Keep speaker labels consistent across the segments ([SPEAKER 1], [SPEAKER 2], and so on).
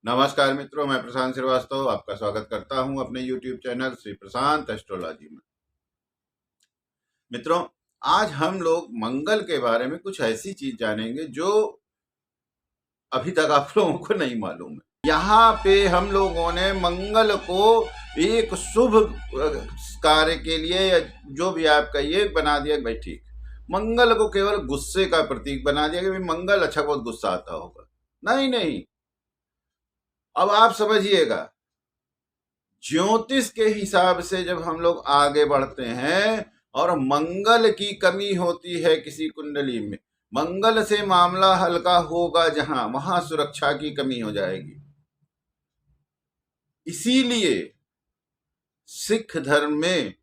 [SPEAKER 1] नमस्कार मित्रों, मैं प्रशांत श्रीवास्तव आपका स्वागत करता हूं अपने YouTube चैनल श्री प्रशांत एस्ट्रोलॉजी में। मित्रों, आज हम लोग मंगल के बारे में कुछ ऐसी चीज जानेंगे जो अभी तक आप लोगों को नहीं मालूम है। यहाँ पे हम लोगों ने मंगल को एक शुभ कार्य के लिए, जो भी आप कहिए, बना दिया भाई ठीक। मंगल को केवल गुस्से का प्रतीक बना दिया कि भाई मंगल अच्छा, बहुत गुस्सा आता होगा। नहीं नहीं, अब आप समझिएगा, ज्योतिष के हिसाब से जब हम लोग आगे बढ़ते हैं और मंगल की कमी होती है किसी कुंडली में, मंगल से मामला हल्का होगा जहां, वहां सुरक्षा की कमी हो जाएगी। इसीलिए सिख धर्म में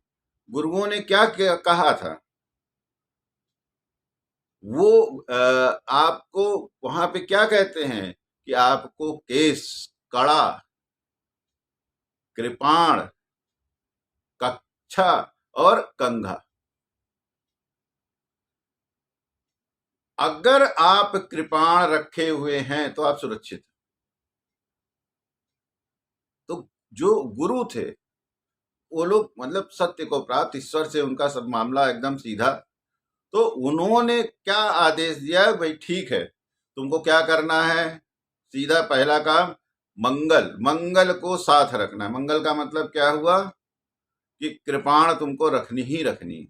[SPEAKER 1] गुरुओं ने क्या कहा था, वो आपको वहां पे क्या कहते हैं कि आपको केस, कड़ा, कृपाण, कच्छा और कंघा, अगर आप कृपाण रखे हुए हैं तो आप सुरक्षित। तो जो गुरु थे वो लोग मतलब सत्य को प्राप्त, ईश्वर से उनका सब मामला एकदम सीधा। तो उन्होंने क्या आदेश दिया, भाई ठीक है, तुमको क्या करना है, सीधा पहला काम, मंगल, मंगल को साथ रखना है। मंगल का मतलब क्या हुआ कि कृपाण तुमको रखनी ही रखनी।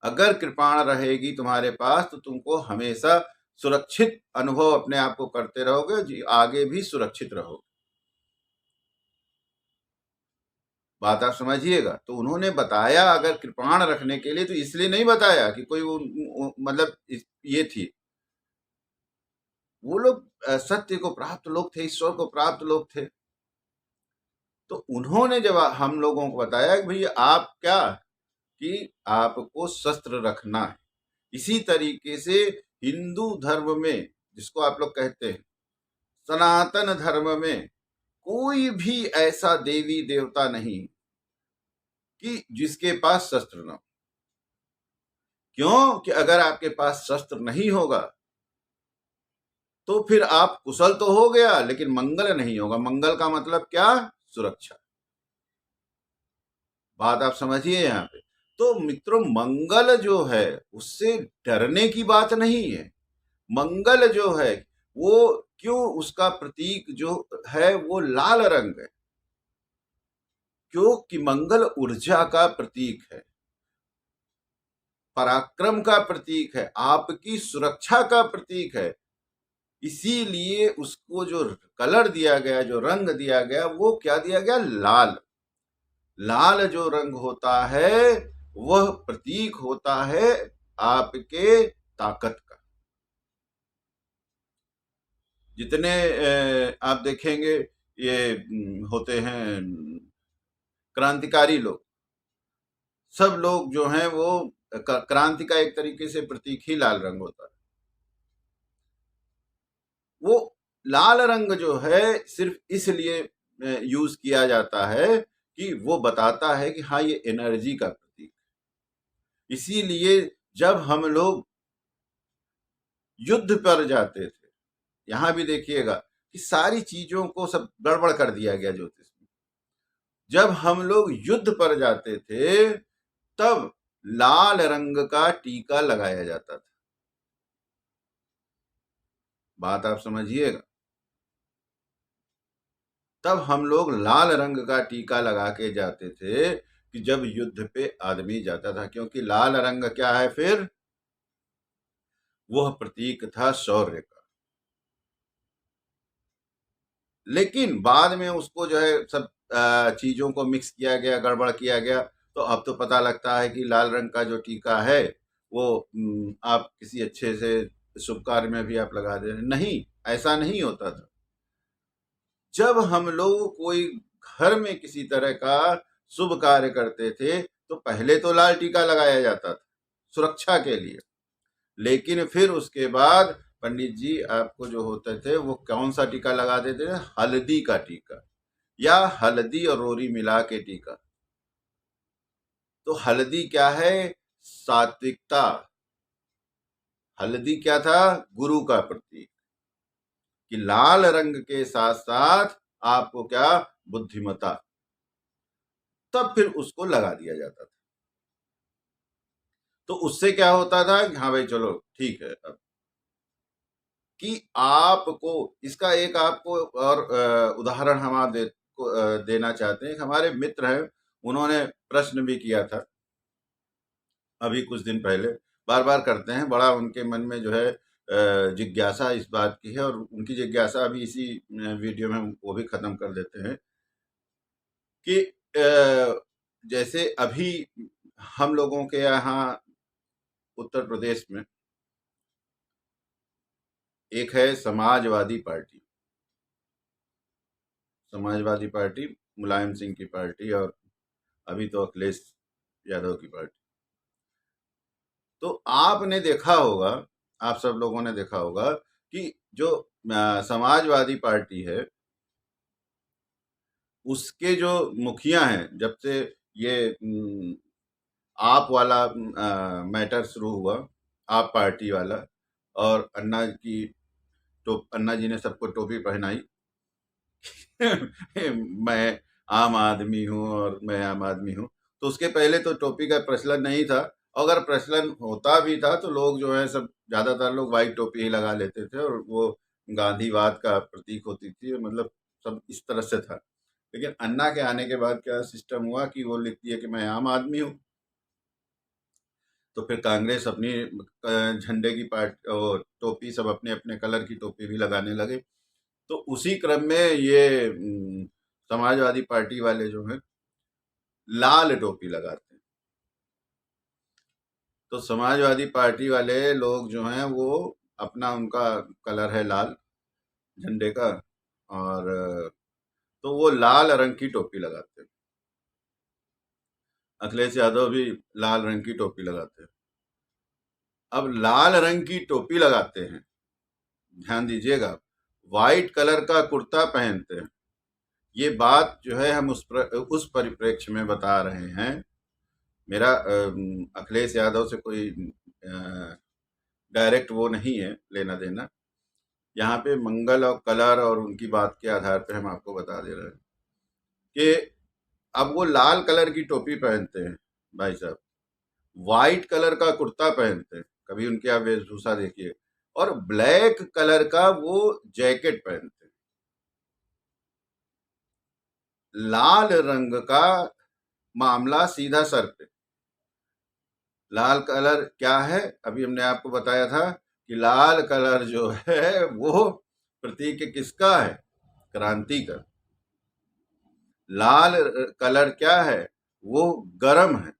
[SPEAKER 1] अगर कृपाण रहेगी तुम्हारे पास तो तुमको हमेशा सुरक्षित अनुभव अपने आप को करते रहोगे जी, आगे भी सुरक्षित रहोगे। बात आप समझिएगा। तो उन्होंने बताया अगर कृपाण रखने के लिए, तो इसलिए नहीं बताया कि कोई मतलब ये थी, वो लोग सत्य को प्राप्त लोग थे, ईश्वर को प्राप्त लोग थे। तो उन्होंने जब हम लोगों को बताया कि भैया आप क्या, कि आपको शस्त्र रखना है। इसी तरीके से हिंदू धर्म में, जिसको आप लोग कहते हैं सनातन धर्म में, कोई भी ऐसा देवी देवता नहीं कि जिसके पास शस्त्र न हो। क्यों कि अगर आपके पास शस्त्र नहीं होगा तो फिर आप कुशल तो हो गया लेकिन मंगल नहीं होगा। मंगल का मतलब क्या, सुरक्षा। बात आप समझिए यहाँ पे। तो मित्रों, मंगल जो है उससे डरने की बात नहीं है। मंगल जो है वो, क्यों, उसका प्रतीक जो है वो लाल रंग है, क्योंकि मंगल ऊर्जा का प्रतीक है, पराक्रम का प्रतीक है, आपकी सुरक्षा का प्रतीक है। इसीलिए उसको जो कलर दिया गया, जो रंग दिया गया, वो क्या दिया गया, लाल। लाल जो रंग होता है वह प्रतीक होता है आपके ताकत का। जितने आप देखेंगे ये होते हैं क्रांतिकारी लोग, सब लोग जो हैं वो क्रांति का एक तरीके से प्रतीक ही लाल रंग होता है। वो लाल रंग जो है सिर्फ इसलिए यूज किया जाता है कि वो बताता है कि हाँ, ये एनर्जी का प्रतीक। इसीलिए जब हम लोग युद्ध पर जाते थे, यहां भी देखिएगा कि सारी चीजों को सब गड़बड़ कर दिया गया ज्योतिष में। जब हम लोग युद्ध पर जाते थे तब लाल रंग का टीका लगाया जाता था। बात आप समझिएगा। तब हम लोग लाल रंग का टीका लगा के जाते थे कि जब युद्ध पे आदमी जाता था, क्योंकि लाल रंग क्या है, फिर वह प्रतीक था शौर्य का। लेकिन बाद में उसको जो है सब चीजों को मिक्स किया गया, गड़बड़ किया गया। तो अब तो पता लगता है कि लाल रंग का जो टीका है वो आप किसी अच्छे से शुभ कार्य में भी आप लगा दे रहे। नहीं, ऐसा नहीं होता था। जब हम लोग कोई घर में किसी तरह का शुभ कार्य करते थे तो पहले तो लाल टीका लगाया जाता था सुरक्षा के लिए। लेकिन फिर उसके बाद पंडित जी आपको जो होते थे वो कौन सा टीका लगा देते थे, हल्दी का टीका, या हल्दी और रोरी मिला के टीका। तो हल्दी क्या है, सात्विकता। हल्दी क्या था, गुरु का प्रतीक। कि लाल रंग के साथ साथ आपको क्या, बुद्धिमत्ता, तब फिर उसको लगा दिया जाता था। तो उससे क्या होता था कि हाँ भाई चलो ठीक है, अब कि आपको इसका एक आपको और उदाहरण हम आप देना चाहते हैं। हमारे मित्र हैं, उन्होंने प्रश्न भी किया था अभी कुछ दिन पहले, बार बार करते हैं, बड़ा उनके मन में जो है जिज्ञासा इस बात की है, और उनकी जिज्ञासा अभी इसी वीडियो में वो भी खत्म कर देते हैं कि जैसे अभी हम लोगों के यहाँ उत्तर प्रदेश में एक है समाजवादी पार्टी, समाजवादी पार्टी मुलायम सिंह की पार्टी, और अभी तो अखिलेश यादव की पार्टी। तो आपने देखा होगा, आप सब लोगों ने देखा होगा कि जो समाजवादी पार्टी है, उसके जो मुखिया हैं, जब से ये आप वाला मैटर शुरू हुआ, आप पार्टी वाला, और अन्ना जी ने सबको टोपी पहनाई मैं आम आदमी हूँ और मैं आम आदमी हूँ। तो उसके पहले तो टोपी का प्रचलन नहीं था, अगर प्रचलन होता भी था तो लोग जो है सब, ज्यादातर लोग व्हाइट टोपी ही लगा लेते थे, और वो गांधीवाद का प्रतीक होती थी, मतलब सब इस तरह से था। लेकिन अन्ना के आने के बाद क्या सिस्टम हुआ कि वो लिखती है कि मैं आम आदमी हूँ। तो फिर कांग्रेस अपनी झंडे की टोपी, सब अपने अपने कलर की टोपी भी लगाने लगे। तो उसी क्रम में ये समाजवादी पार्टी वाले जो हैं लाल टोपी लगाते हैं। तो समाजवादी पार्टी वाले लोग जो हैं वो अपना, उनका कलर है लाल झंडे का, और तो वो लाल रंग की टोपी लगाते हैं। अखिलेश यादव भी लाल रंग की टोपी लगाते हैं। अब लाल रंग की टोपी लगाते हैं, ध्यान दीजिएगा, व्हाइट कलर का कुर्ता पहनते हैं। ये बात जो है हम उस परिप्रेक्ष्य में बता रहे हैं। मेरा अखिलेश यादव से कोई डायरेक्ट वो नहीं है, लेना देना। यहाँ पे मंगल और कलर और उनकी बात के आधार पे हम आपको बता दे रहे हैं कि अब वो लाल कलर की टोपी पहनते हैं भाई साहब, व्हाइट कलर का कुर्ता पहनते हैं, कभी उनकी आप वेशभूषा देखिए, और ब्लैक कलर का वो जैकेट पहनते हैं। लाल रंग का मामला सीधा सर पे। लाल कलर क्या है, अभी हमने आपको बताया था कि लाल कलर जो है वो प्रतीक किसका है, क्रांति का। लाल कलर क्या है, वो गर्म है।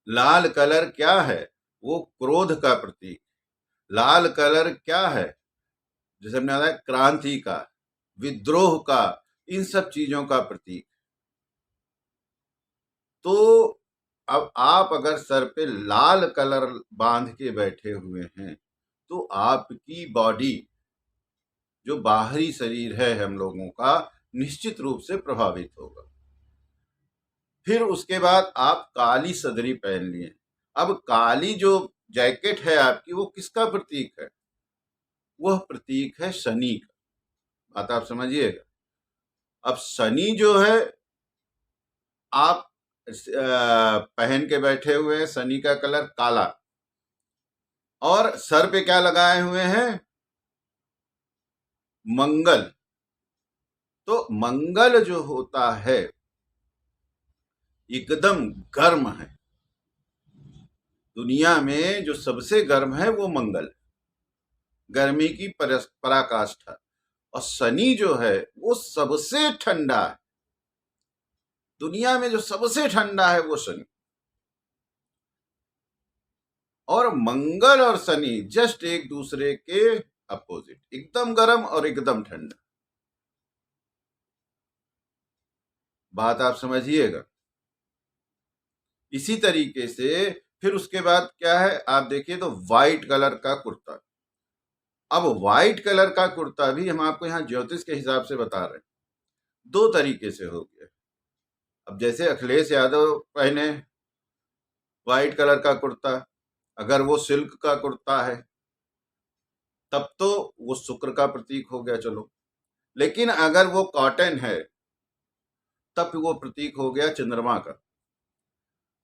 [SPEAKER 1] लाल कलर क्या है, वो क्रोध का प्रतीक। लाल कलर क्या है, जैसे हमने बताया, क्रांति का, विद्रोह का, इन सब चीजों का प्रतीक। तो अब आप अगर सर पे लाल कलर बांध के बैठे हुए हैं तो आपकी बॉडी, जो बाहरी शरीर है हम लोगों का, निश्चित रूप से प्रभावित होगा। फिर उसके बाद आप काली सदरी पहन लिए। अब काली जो जैकेट है आपकी, वो किसका प्रतीक है, वह प्रतीक है शनि का। बात आप समझिएगा। अब शनि जो है, आप पहन के बैठे हुए हैं, शनि का कलर काला, और सर पे क्या लगाए हुए हैं, मंगल। तो मंगल जो होता है एकदम गर्म है। दुनिया में जो सबसे गर्म है वो मंगल, गर्मी की पराकाष्ठा। और शनि जो है वो सबसे ठंडा है। दुनिया में जो सबसे ठंडा है वो शनि। और मंगल और शनि जस्ट एक दूसरे के अपोजिट, एकदम गर्म और एकदम ठंडा। बात आप समझिएगा। इसी तरीके से फिर उसके बाद क्या है, आप देखिए तो व्हाइट कलर का कुर्ता। अब व्हाइट कलर का कुर्ता भी हम आपको यहाँ ज्योतिष के हिसाब से बता रहे हैं, दो तरीके से हो गया। अब जैसे अखिलेश यादव पहने व्हाइट कलर का कुर्ता, अगर वो सिल्क का कुर्ता है तब तो वो शुक्र का प्रतीक हो गया, चलो। लेकिन अगर वो कॉटन है तब वो प्रतीक हो गया चंद्रमा का।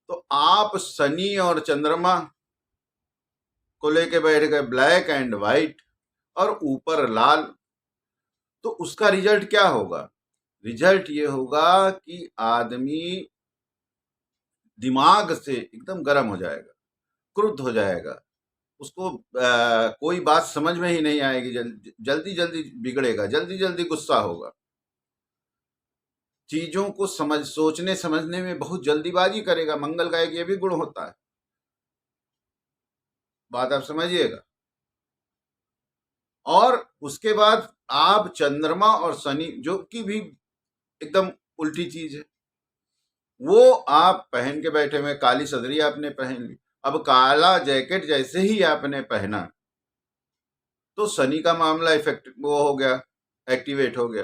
[SPEAKER 1] तो आप शनि और चंद्रमा को लेके बैठ गए, ब्लैक एंड व्हाइट और ऊपर लाल। तो उसका रिजल्ट क्या होगा? रिजल्ट ये होगा कि आदमी दिमाग से एकदम गर्म हो जाएगा, क्रुद्ध हो जाएगा, उसको कोई बात समझ में ही नहीं आएगी, जल्दी जल्दी बिगड़ेगा, जल्दी जल्दी गुस्सा होगा, चीजों को सोचने समझने में बहुत जल्दीबाजी करेगा। मंगल का एक ये भी गुण होता है, बात आप समझिएगा। और उसके बाद आप चंद्रमा और शनि, जो कि भी एकदम उल्टी चीज है, वो आप पहन के बैठे हुए, काली सदरी आपने पहन ली। अब काला जैकेट जैसे ही आपने पहना तो शनि का मामला इफेक्ट वो हो गया, एक्टिवेट हो गया।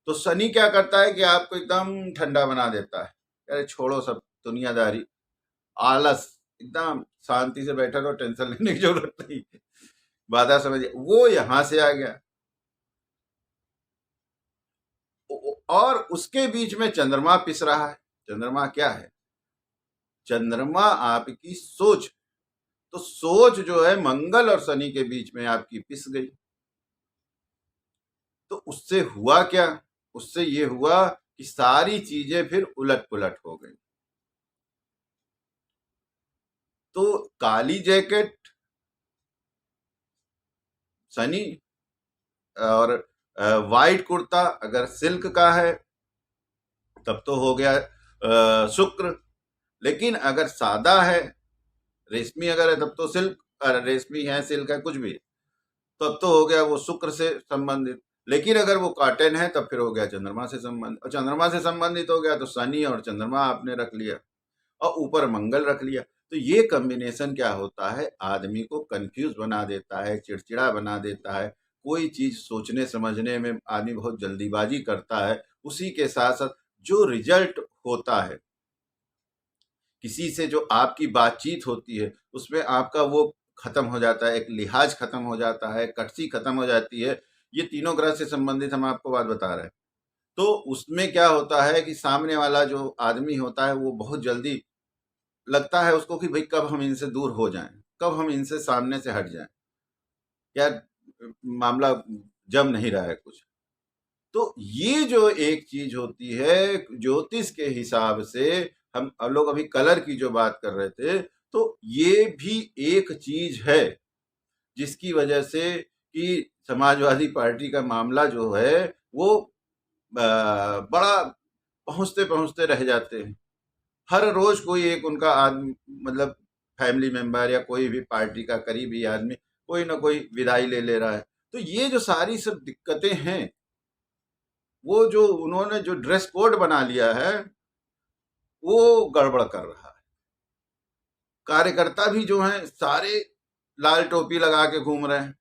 [SPEAKER 1] तो शनि क्या करता है कि आपको एकदम ठंडा बना देता है, अरे छोड़ो सब दुनियादारी, आलस, एकदम शांति से बैठा रहो, टेंशन लेने की जरूरत नहीं। बात समझिए, वो यहां से आ गया। और उसके बीच में चंद्रमा पिस रहा है। चंद्रमा क्या है? चंद्रमा आपकी सोच। तो सोच जो है मंगल और शनि के बीच में आपकी पिस गई। तो उससे हुआ क्या? उससे ये हुआ कि सारी चीजें फिर उलट पुलट हो गई। तो काली जैकेट शनि, और वाइट कुर्ता अगर सिल्क का है तब तो हो गया शुक्र। लेकिन अगर सादा है, रेशमी अगर है तब तो सिल्क, रेशमी है, सिल्क है, कुछ भी, तब तो हो गया वो शुक्र से संबंधित। लेकिन अगर वो कॉटन है तब फिर हो गया चंद्रमा से संबंधित, और चंद्रमा से संबंधित हो गया तो शनि और चंद्रमा आपने रख लिया और ऊपर मंगल रख लिया। तो ये कॉम्बिनेशन क्या होता है, आदमी को कंफ्यूज बना देता है, चिड़चिड़ा बना देता है। कोई चीज सोचने समझने में आदमी बहुत जल्दीबाजी करता है। उसी के साथ साथ जो रिजल्ट होता है, किसी से जो आपकी बातचीत होती है उसमें आपका वो खत्म हो जाता है, एक लिहाज खत्म हो जाता है, कटसी खत्म हो जाती है। ये तीनों ग्रह से संबंधित हम आपको बात बता रहे हैं। तो उसमें क्या होता है कि सामने वाला जो आदमी होता है वो बहुत जल्दी लगता है उसको कि भाई कब हम इनसे दूर हो जाएं, कब हम इनसे सामने से हट जाएं, यार मामला जम नहीं रहा है कुछ। तो ये जो एक चीज होती है ज्योतिष के हिसाब से, हम लोग अभी कलर की जो बात कर रहे थे, तो ये भी एक चीज है जिसकी वजह से कि समाजवादी पार्टी का मामला जो है वो बड़ा पहुंचते पहुंचते रह जाते हैं। हर रोज कोई एक उनका आदमी, मतलब फैमिली मेंबर या कोई भी पार्टी का करीबी आदमी कोई ना कोई विदाई ले रहा है। तो ये जो सारी सब दिक्कतें हैं, वो जो उन्होंने जो ड्रेस कोड बना लिया है वो गड़बड़ कर रहा है। कार्यकर्ता भी जो हैं सारे लाल टोपी लगा के घूम रहे हैं।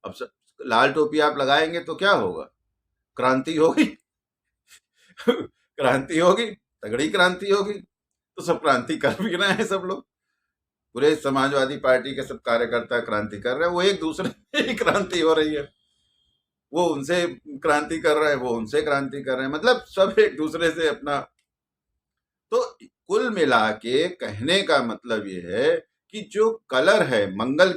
[SPEAKER 1] अब लाल टोपी आप लगाएंगे तो क्या होगा? क्रांति होगी। क्रांति होगी, तगड़ी क्रांति होगी। तो सब क्रांति कर भी रहे हैं, सब लोग, पूरे समाजवादी पार्टी के सब कार्यकर्ता क्रांति कर रहे हैं। वो एक दूसरे में ही क्रांति हो रही है, वो उनसे क्रांति कर रहे हैं, वो उनसे क्रांति कर रहे हैं, मतलब सब एक दूसरे से अपना। तो कुल मिला के कहने का मतलब ये है कि जो कलर है मंगल